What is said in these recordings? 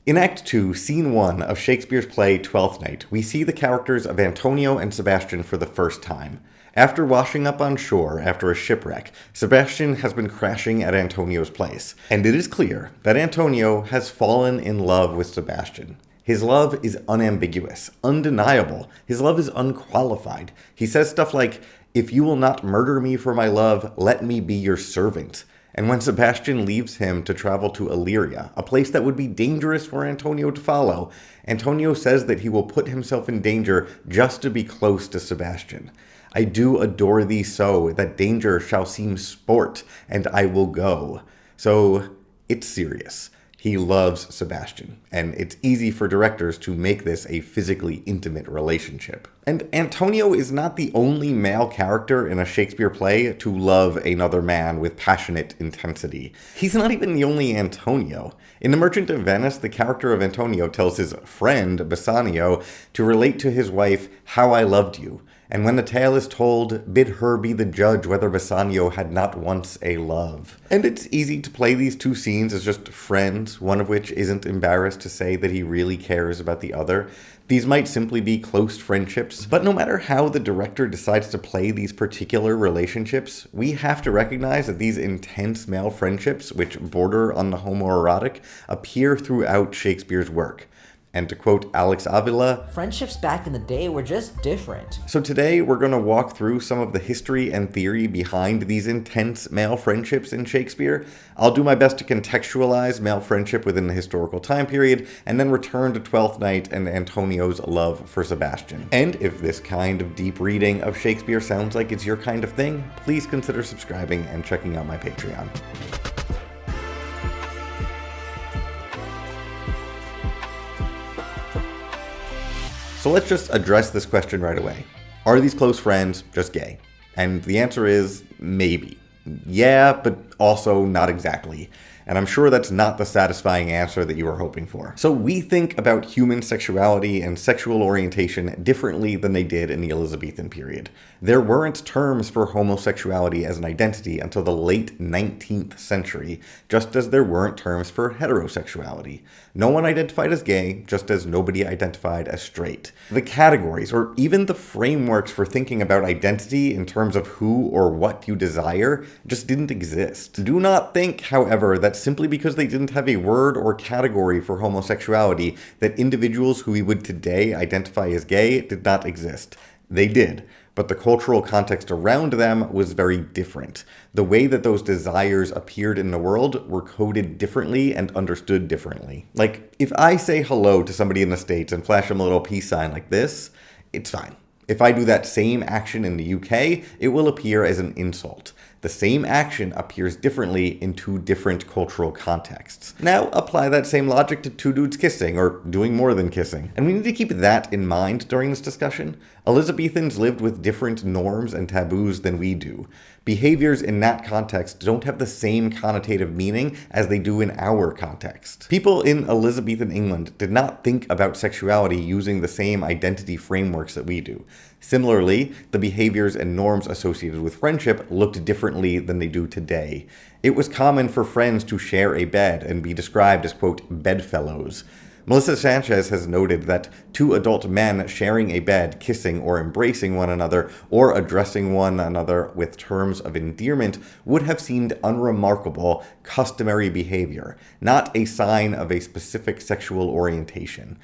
In Act 2, Scene 1 of Shakespeare's play Twelfth Night, we see the characters of Antonio and Sebastian for the first time. After washing up on shore after a shipwreck, Sebastian has been crashing at Antonio's place, and it is clear that Antonio has fallen in love with Sebastian. His love is unambiguous, undeniable. His love is unqualified. He says stuff like, "If you will not murder me for my love, let me be your servant." And when Sebastian leaves him to travel to Illyria, a place that would be dangerous for Antonio to follow, Antonio says that he will put himself in danger just to be close to Sebastian. "I do adore thee so, that danger shall seem sport, and I will go." So, it's serious. He loves Sebastian, and it's easy for directors to make this a physically intimate relationship. And Antonio is not the only male character in a Shakespeare play to love another man with passionate intensity. He's not even the only Antonio. In The Merchant of Venice, the character of Antonio tells his friend, Bassanio, to relate to his wife, "How I loved you." And when the tale is told, bid her be the judge whether Bassanio had not once a love. And it's easy to play these two scenes as just friends, one of which isn't embarrassed to say that he really cares about the other. These might simply be close friendships, but no matter how the director decides to play these particular relationships, we have to recognize that these intense male friendships, which border on the homoerotic, appear throughout Shakespeare's work. And to quote Alex Avila, "Friendships back in the day were just different." So today we're going to walk through some of the history and theory behind these intense male friendships in Shakespeare. I'll do my best to contextualize male friendship within the historical time period, and then return to Twelfth Night and Antonio's love for Sebastian. And if this kind of deep reading of Shakespeare sounds like it's your kind of thing, please consider subscribing and checking out my Patreon. So let's just address this question right away. Are these close friends just gay? And the answer is maybe. Yeah, but also not exactly. And I'm sure that's not the satisfying answer that you were hoping for. So we think about human sexuality and sexual orientation differently than they did in the Elizabethan period. There weren't terms for homosexuality as an identity until the late 19th century, just as there weren't terms for heterosexuality. No one identified as gay, just as nobody identified as straight. The categories, or even the frameworks for thinking about identity in terms of who or what you desire, just didn't exist. Do not think, however, that simply because they didn't have a word or category for homosexuality, that individuals who we would today identify as gay did not exist. They did, but the cultural context around them was very different. The way that those desires appeared in the world were coded differently and understood differently. Like, if I say hello to somebody in the States and flash them a little peace sign like this, it's fine. If I do that same action in the UK, it will appear as an insult. The same action appears differently in two different cultural contexts. Now, apply that same logic to two dudes kissing, or doing more than kissing. And we need to keep that in mind during this discussion. Elizabethans lived with different norms and taboos than we do. Behaviors in that context don't have the same connotative meaning as they do in our context. People in Elizabethan England did not think about sexuality using the same identity frameworks that we do. Similarly, the behaviors and norms associated with friendship looked differently than they do today. It was common for friends to share a bed and be described as, quote, bedfellows. Melissa Sanchez has noted that two adult men sharing a bed, kissing or embracing one another, or addressing one another with terms of endearment would have seemed unremarkable, customary behavior, not a sign of a specific sexual orientation.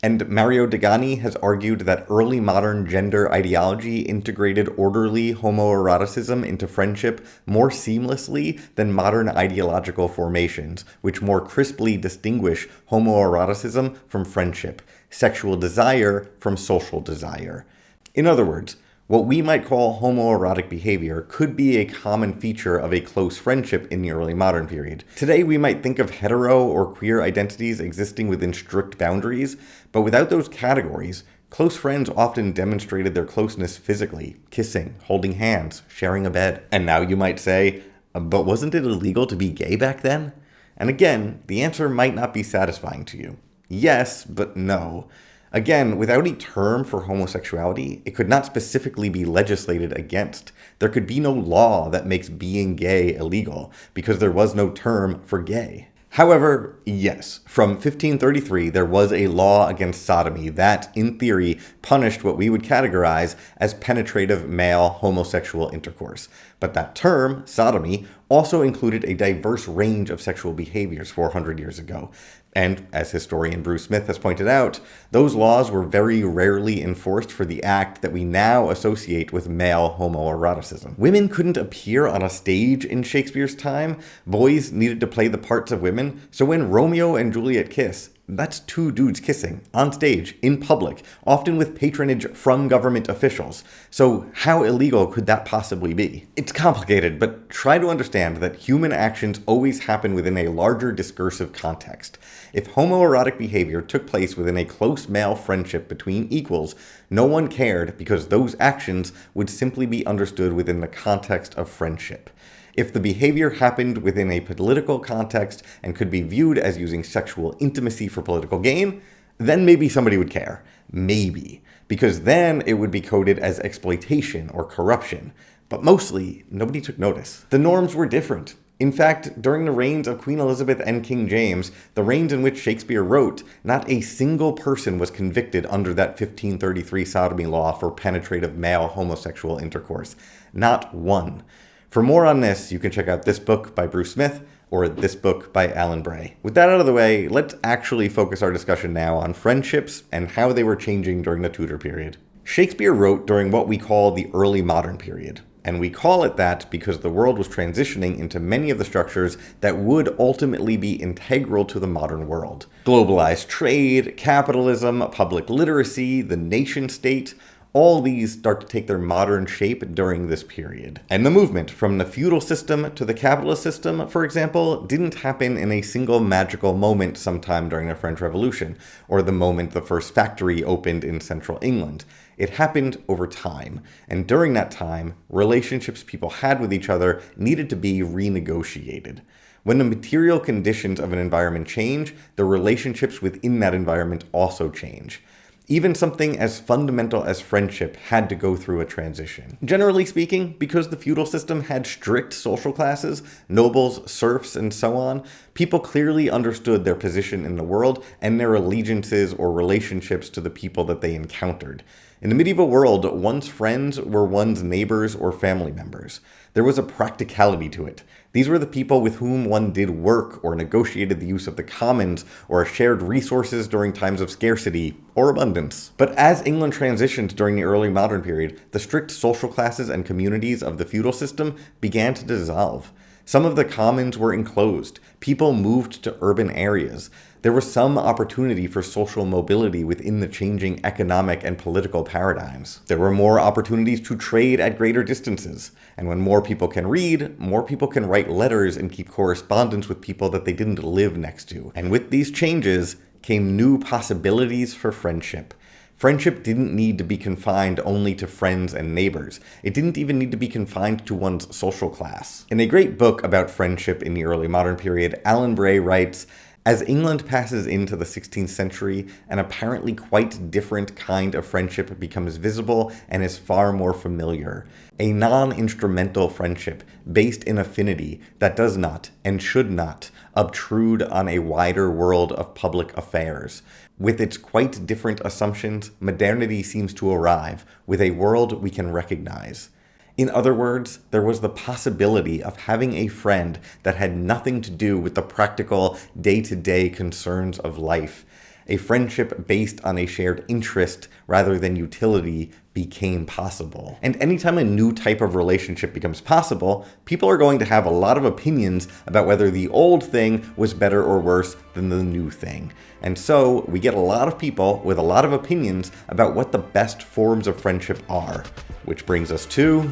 And Mario DiGangi has argued that early modern gender ideology integrated orderly homoeroticism into friendship more seamlessly than modern ideological formations, which more crisply distinguish homoeroticism from friendship, sexual desire from social desire. In other words, what we might call homoerotic behavior could be a common feature of a close friendship in the early modern period. Today, we might think of hetero or queer identities existing within strict boundaries, but without those categories, close friends often demonstrated their closeness physically, kissing, holding hands, sharing a bed. And now you might say, but wasn't it illegal to be gay back then? And again, the answer might not be satisfying to you. Yes, but no. Again, without a term for homosexuality, it could not specifically be legislated against. There could be no law that makes being gay illegal, because there was no term for gay. However, yes, from 1533 there was a law against sodomy that, in theory, punished what we would categorize as penetrative male homosexual intercourse. But that term, sodomy, also included a diverse range of sexual behaviors 400 years ago. And, as historian Bruce Smith has pointed out, those laws were very rarely enforced for the act that we now associate with male homoeroticism. Women couldn't appear on a stage in Shakespeare's time. Boys needed to play the parts of women. So when Romeo and Juliet kiss, that's two dudes kissing, on stage, in public, often with patronage from government officials. So how illegal could that possibly be? It's complicated, but try to understand that human actions always happen within a larger discursive context. If homoerotic behavior took place within a close male friendship between equals, no one cared because those actions would simply be understood within the context of friendship. If the behavior happened within a political context and could be viewed as using sexual intimacy for political gain, then maybe somebody would care. Maybe. Because then it would be coded as exploitation or corruption. But mostly, nobody took notice. The norms were different. In fact, during the reigns of Queen Elizabeth and King James, the reigns in which Shakespeare wrote, not a single person was convicted under that 1533 sodomy law for penetrative male homosexual intercourse. Not one. For more on this, you can check out this book by Bruce Smith or this book by Alan Bray. With that out of the way, let's actually focus our discussion now on friendships and how they were changing during the Tudor period. Shakespeare wrote during what we call the early modern period. And we call it that because the world was transitioning into many of the structures that would ultimately be integral to the modern world. Globalized trade, capitalism, public literacy, the nation state, all these start to take their modern shape during this period. And the movement from the feudal system to the capitalist system, for example, didn't happen in a single magical moment sometime during the French Revolution, or the moment the first factory opened in central England. It happened over time, and during that time, relationships people had with each other needed to be renegotiated. When the material conditions of an environment change, the relationships within that environment also change. Even something as fundamental as friendship had to go through a transition. Generally speaking, because the feudal system had strict social classes, nobles, serfs, and so on, people clearly understood their position in the world and their allegiances or relationships to the people that they encountered. In the medieval world, one's friends were one's neighbors or family members. There was a practicality to it. These were the people with whom one did work or negotiated the use of the commons or shared resources during times of scarcity or abundance. But as England transitioned during the early modern period, the strict social classes and communities of the feudal system began to dissolve. Some of the commons were enclosed. People moved to urban areas. There was some opportunity for social mobility within the changing economic and political paradigms. There were more opportunities to trade at greater distances. And when more people can read, more people can write letters and keep correspondence with people that they didn't live next to. And with these changes came new possibilities for friendship. Friendship didn't need to be confined only to friends and neighbors. It didn't even need to be confined to one's social class. In a great book about friendship in the early modern period, Alan Bray writes, "As England passes into the 16th century, an apparently quite different kind of friendship becomes visible and is far more familiar. A non-instrumental friendship based in affinity that does not, and should not, obtrude on a wider world of public affairs. With its quite different assumptions, modernity seems to arrive with a world we can recognize." In other words, there was the possibility of having a friend that had nothing to do with the practical, day-to-day concerns of life. A friendship based on a shared interest rather than utility became possible. And anytime a new type of relationship becomes possible, people are going to have a lot of opinions about whether the old thing was better or worse than the new thing. And so we get a lot of people with a lot of opinions about what the best forms of friendship are. Which brings us to...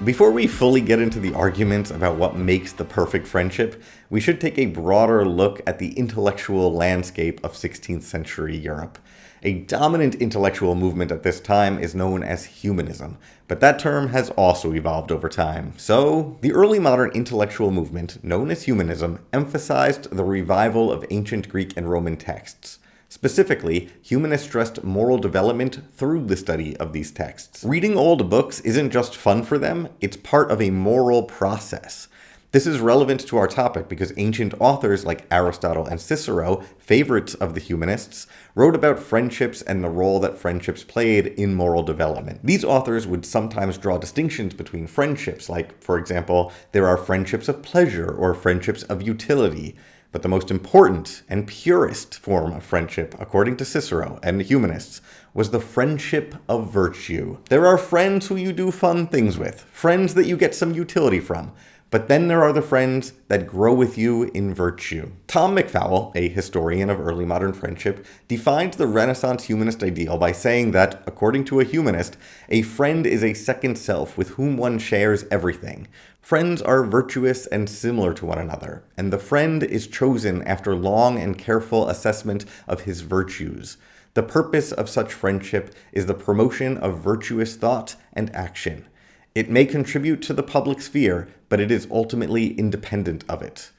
Before we fully get into the arguments about what makes the perfect friendship, we should take a broader look at the intellectual landscape of 16th century Europe. A dominant intellectual movement at this time is known as humanism, but that term has also evolved over time. So, the early modern intellectual movement, known as humanism, emphasized the revival of ancient Greek and Roman texts. Specifically, humanists stressed moral development through the study of these texts. Reading old books isn't just fun for them, it's part of a moral process. This is relevant to our topic because ancient authors like Aristotle and Cicero, favorites of the humanists, wrote about friendships and the role that friendships played in moral development. These authors would sometimes draw distinctions between friendships, like, for example, there are friendships of pleasure or friendships of utility. But the most important and purest form of friendship, according to Cicero and the humanists, was the friendship of virtue. There are friends who you do fun things with, friends that you get some utility from. But then there are the friends that grow with you in virtue. Tom McFowle, a historian of early modern friendship, defines the Renaissance humanist ideal by saying that, according to a humanist, a friend is a second self with whom one shares everything. Friends are virtuous and similar to one another, and the friend is chosen after long and careful assessment of his virtues. The purpose of such friendship is the promotion of virtuous thought and action. It may contribute to the public sphere, but it is ultimately independent of it.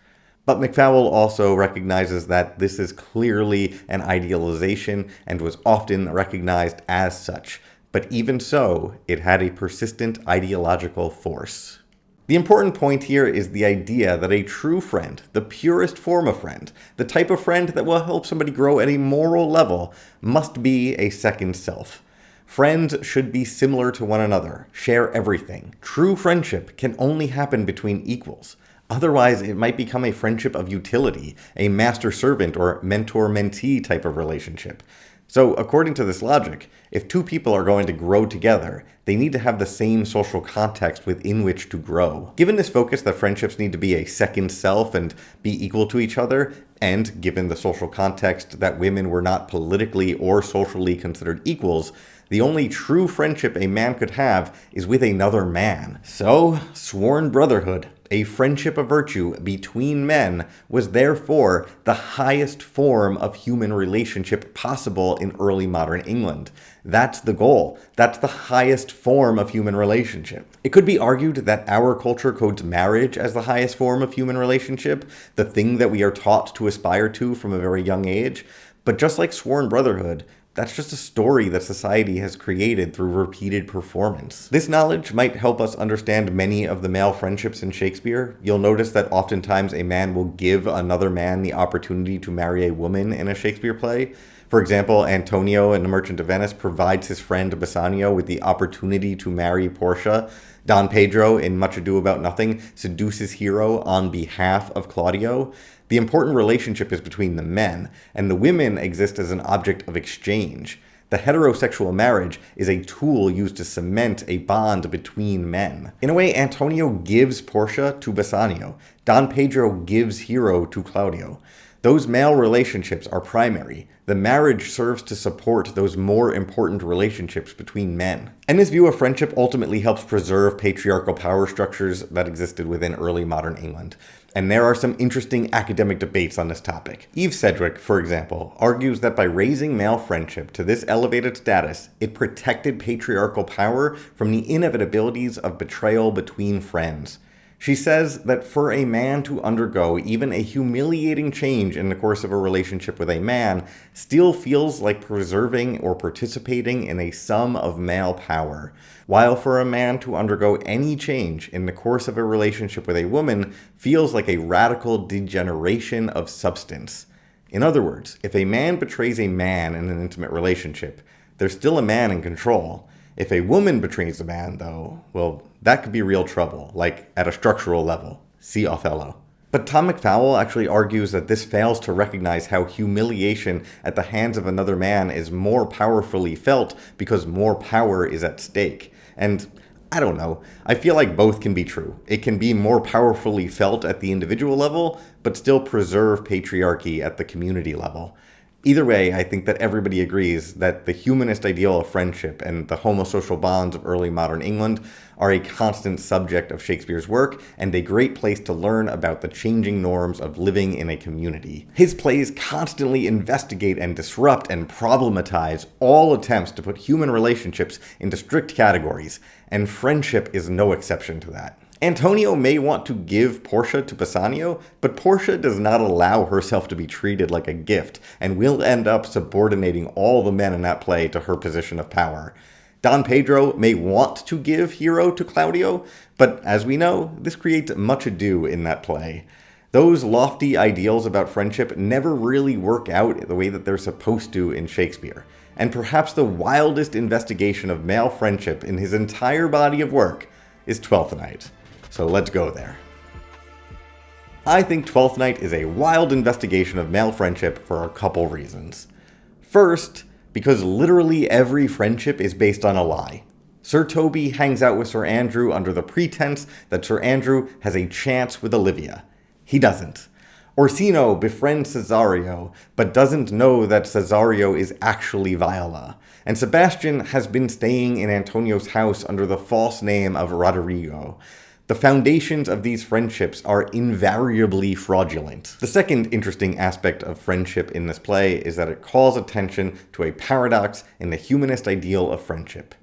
But McFowle also recognizes that this is clearly an idealization and was often recognized as such, but even so, it had a persistent ideological force. The important point here is the idea that a true friend, the purest form of friend, the type of friend that will help somebody grow at a moral level, must be a second self. Friends should be similar to one another, share everything. True friendship can only happen between equals. Otherwise, it might become a friendship of utility, a master-servant or mentor-mentee type of relationship. So, according to this logic, if two people are going to grow together, they need to have the same social context within which to grow. Given this focus that friendships need to be a second self and be equal to each other, and given the social context that women were not politically or socially considered equals, the only true friendship a man could have is with another man. So, sworn brotherhood, a friendship of virtue between men, was therefore the highest form of human relationship possible in early modern England. That's the goal. That's the highest form of human relationship. It could be argued that our culture codes marriage as the highest form of human relationship, the thing that we are taught to aspire to from a very young age. But just like sworn brotherhood, that's just a story that society has created through repeated performance. This knowledge might help us understand many of the male friendships in Shakespeare. You'll notice that oftentimes a man will give another man the opportunity to marry a woman in a Shakespeare play. For example, Antonio in The Merchant of Venice provides his friend Bassanio with the opportunity to marry Portia. Don Pedro in Much Ado About Nothing seduces Hero on behalf of Claudio. The important relationship is between the men, and the women exist as an object of exchange. The heterosexual marriage is a tool used to cement a bond between men. In a way, Antonio gives Portia to Bassanio. Don Pedro gives Hero to Claudio. Those male relationships are primary. The marriage serves to support those more important relationships between men. And this view of friendship ultimately helps preserve patriarchal power structures that existed within early modern England. And there are some interesting academic debates on this topic. Eve Sedgwick, for example, argues that by raising male friendship to this elevated status, it protected patriarchal power from the inevitabilities of betrayal between friends. She says that for a man to undergo even a humiliating change in the course of a relationship with a man still feels like preserving or participating in a sum of male power, while for a man to undergo any change in the course of a relationship with a woman feels like a radical degeneration of substance. In other words, if a man betrays a man in an intimate relationship, there's still a man in control. If a woman betrays a man, though, well, that could be real trouble, like at a structural level. See Othello. But Tom McFowle actually argues that this fails to recognize how humiliation at the hands of another man is more powerfully felt because more power is at stake. And I don't know, I feel like both can be true. It can be more powerfully felt at the individual level, but still preserve patriarchy at the community level. Either way, I think that everybody agrees that the humanist ideal of friendship and the homosocial bonds of early modern England are a constant subject of Shakespeare's work and a great place to learn about the changing norms of living in a community. His plays constantly investigate and disrupt and problematize all attempts to put human relationships into strict categories, and friendship is no exception to that. Antonio may want to give Portia to Bassanio, but Portia does not allow herself to be treated like a gift, and will end up subordinating all the men in that play to her position of power. Don Pedro may want to give Hero to Claudio, but as we know, this creates much ado in that play. Those lofty ideals about friendship never really work out the way that they're supposed to in Shakespeare. And perhaps the wildest investigation of male friendship in his entire body of work is Twelfth Night. So let's go there. I think Twelfth Night is a wild investigation of male friendship for a couple reasons. First, because literally every friendship is based on a lie. Sir Toby hangs out with Sir Andrew under the pretense that Sir Andrew has a chance with Olivia. He doesn't. Orsino befriends Cesario, but doesn't know that Cesario is actually Viola. And Sebastian has been staying in Antonio's house under the false name of Roderigo. The foundations of these friendships are invariably fraudulent. The second interesting aspect of friendship in this play is that it calls attention to a paradox in the humanist ideal of friendship.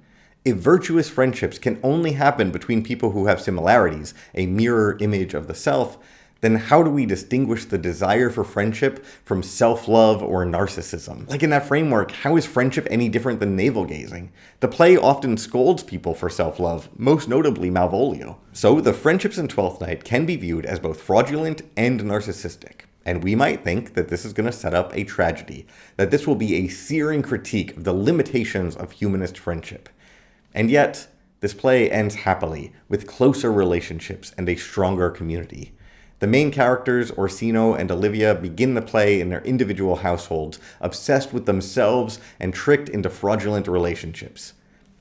If virtuous friendships can only happen between people who have similarities, a mirror image of the self, then how do we distinguish the desire for friendship from self-love or narcissism? Like in that framework, how is friendship any different than navel-gazing? The play often scolds people for self-love, most notably Malvolio. So the friendships in Twelfth Night can be viewed as both fraudulent and narcissistic. And we might think that this is going to set up a tragedy, that this will be a searing critique of the limitations of humanist friendship. And yet, this play ends happily, with closer relationships and a stronger community. The main characters, Orsino and Olivia, begin the play in their individual households, obsessed with themselves and tricked into fraudulent relationships.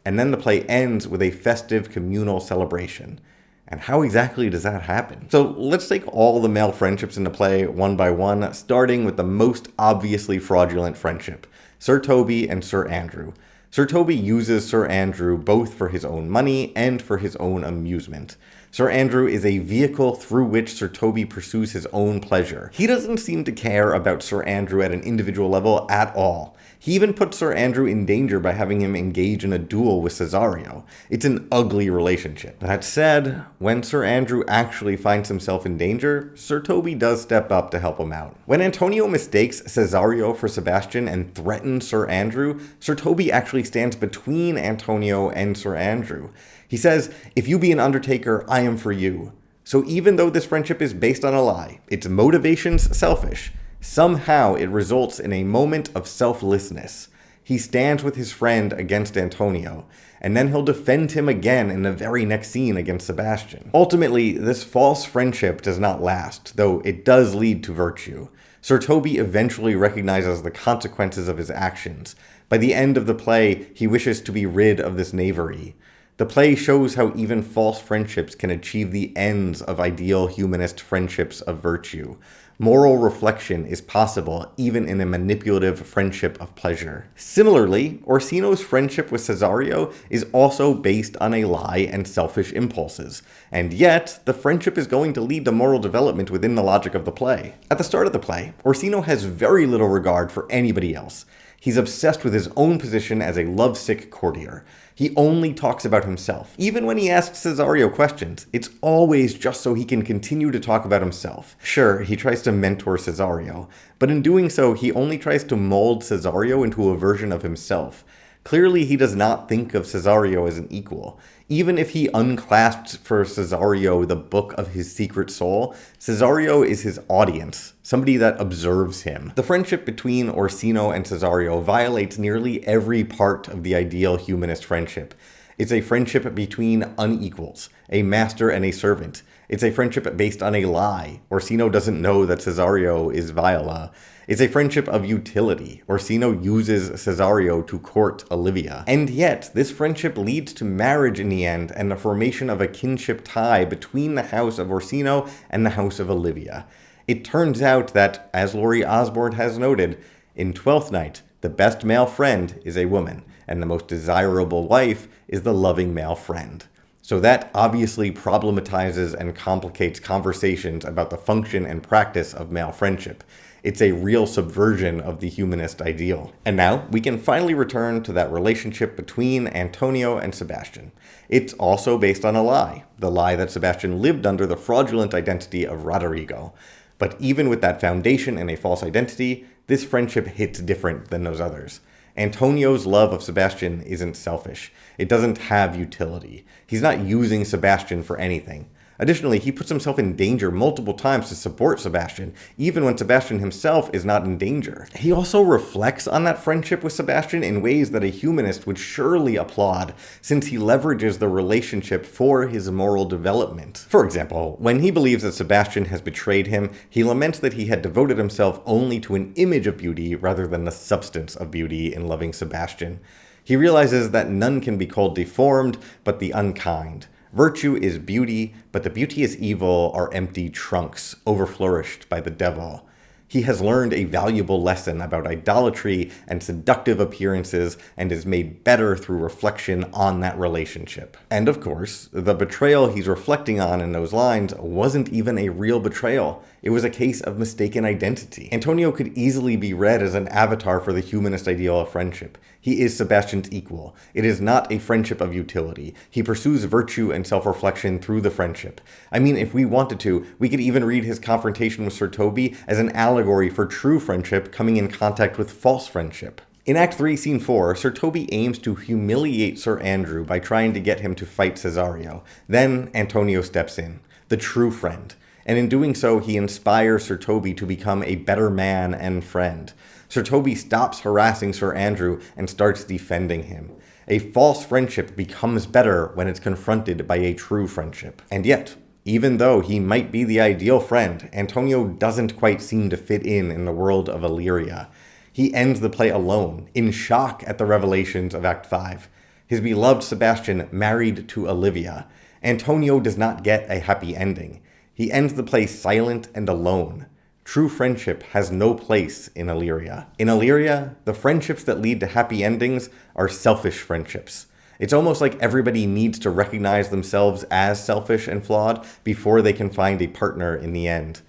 And then the play ends with a festive communal celebration. And how exactly does that happen? So let's take all the male friendships in the play one by one, starting with the most obviously fraudulent friendship, Sir Toby and Sir Andrew. Sir Toby uses Sir Andrew both for his own money and for his own amusement. Sir Andrew is a vehicle through which Sir Toby pursues his own pleasure. He doesn't seem to care about Sir Andrew at an individual level at all. He even puts Sir Andrew in danger by having him engage in a duel with Cesario. It's an ugly relationship. That said, when Sir Andrew actually finds himself in danger, Sir Toby does step up to help him out. When Antonio mistakes Cesario for Sebastian and threatens Sir Andrew, Sir Toby actually stands between Antonio and Sir Andrew. He says, "If you be an undertaker, I am for you." So even though this friendship is based on a lie, its motivations selfish, somehow it results in a moment of selflessness. He stands with his friend against Antonio, and then he'll defend him again in the very next scene against Sebastian. Ultimately, this false friendship does not last, though it does lead to virtue. Sir Toby eventually recognizes the consequences of his actions. By the end of the play, he wishes to be rid of this knavery. The play shows how even false friendships can achieve the ends of ideal humanist friendships of virtue. Moral reflection is possible even in a manipulative friendship of pleasure. Similarly, Orsino's friendship with Cesario is also based on a lie and selfish impulses, and yet the friendship is going to lead to moral development within the logic of the play. At the start of the play, Orsino has very little regard for anybody else. He's obsessed with his own position as a lovesick courtier. He only talks about himself. Even when he asks Cesario questions, it's always just so he can continue to talk about himself. Sure, he tries to mentor Cesario, but in doing so, he only tries to mold Cesario into a version of himself. Clearly, he does not think of Cesario as an equal. Even if he unclasps for Cesario the book of his secret soul, Cesario is his audience, somebody that observes him. The friendship between Orsino and Cesario violates nearly every part of the ideal humanist friendship. It's a friendship between unequals, a master and a servant. It's a friendship based on a lie. Orsino doesn't know that Cesario is Viola. It's a friendship of utility. Orsino uses Cesario to court Olivia. And yet, this friendship leads to marriage in the end and the formation of a kinship tie between the house of Orsino and the house of Olivia. It turns out that, as Laurie Osborne has noted, in Twelfth Night, the best male friend is a woman, and the most desirable wife is the loving male friend. So that obviously problematizes and complicates conversations about the function and practice of male friendship. It's a real subversion of the humanist ideal. And now we can finally return to that relationship between Antonio and Sebastian. It's also based on a lie, the lie that Sebastian lived under the fraudulent identity of Roderigo. But even with that foundation and a false identity, this friendship hits different than those others. Antonio's love of Sebastian isn't selfish. It doesn't have utility. He's not using Sebastian for anything. Additionally, he puts himself in danger multiple times to support Sebastian, even when Sebastian himself is not in danger. He also reflects on that friendship with Sebastian in ways that a humanist would surely applaud, since he leverages the relationship for his moral development. For example, when he believes that Sebastian has betrayed him, he laments that he had devoted himself only to an image of beauty rather than the substance of beauty in loving Sebastian. He realizes that none can be called deformed, but the unkind. Virtue is beauty, but the beauteous evil are empty trunks, overflourished by the devil. He has learned a valuable lesson about idolatry and seductive appearances and is made better through reflection on that relationship. And of course, the betrayal he's reflecting on in those lines wasn't even a real betrayal. It was a case of mistaken identity. Antonio could easily be read as an avatar for the humanist ideal of friendship. He is Sebastian's equal. It is not a friendship of utility. He pursues virtue and self-reflection through the friendship. I mean, if we wanted to, we could even read his confrontation with Sir Toby as an allegory for true friendship coming in contact with false friendship. In Act 3, Scene 4, Sir Toby aims to humiliate Sir Andrew by trying to get him to fight Cesario. Then Antonio steps in, the true friend. And in doing so, he inspires Sir Toby to become a better man and friend. Sir Toby stops harassing Sir Andrew and starts defending him. A false friendship becomes better when it's confronted by a true friendship. And yet, even though he might be the ideal friend, Antonio doesn't quite seem to fit in the world of Illyria. He ends the play alone, in shock at the revelations of Act 5. His beloved Sebastian married to Olivia. Antonio does not get a happy ending. He ends the play silent and alone. True friendship has no place in Illyria. In Illyria, the friendships that lead to happy endings are selfish friendships. It's almost like everybody needs to recognize themselves as selfish and flawed before they can find a partner in the end.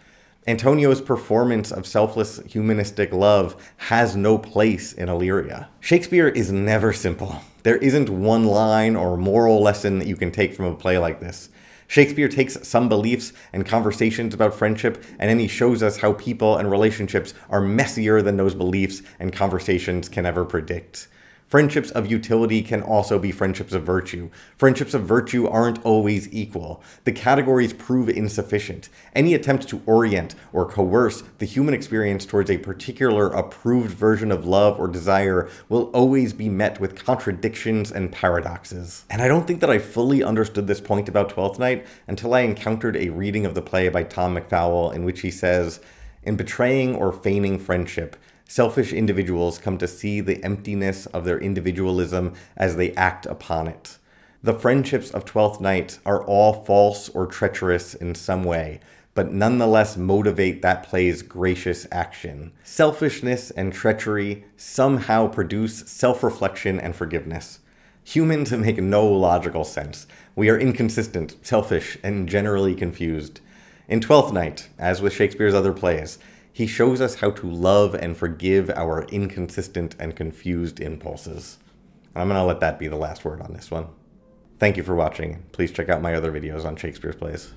Antonio's performance of selfless humanistic love has no place in Illyria. Shakespeare is never simple. There isn't one line or moral lesson that you can take from a play like this. Shakespeare takes some beliefs and conversations about friendship, and then he shows us how people and relationships are messier than those beliefs and conversations can ever predict. Friendships of utility can also be friendships of virtue. Friendships of virtue aren't always equal. The categories prove insufficient. Any attempt to orient or coerce the human experience towards a particular approved version of love or desire will always be met with contradictions and paradoxes. And I don't think that I fully understood this point about Twelfth Night until I encountered a reading of the play by Tom McFowell in which he says, "In betraying or feigning friendship, selfish individuals come to see the emptiness of their individualism as they act upon it. The friendships of Twelfth Night are all false or treacherous in some way, but nonetheless motivate that play's gracious action. Selfishness and treachery somehow produce self-reflection and forgiveness. Humans make no logical sense. We are inconsistent, selfish, and generally confused. In Twelfth Night, as with Shakespeare's other plays, he shows us how to love and forgive our inconsistent and confused impulses." I'm going to let that be the last word on this one. Thank you for watching. Please check out my other videos on Shakespeare's plays.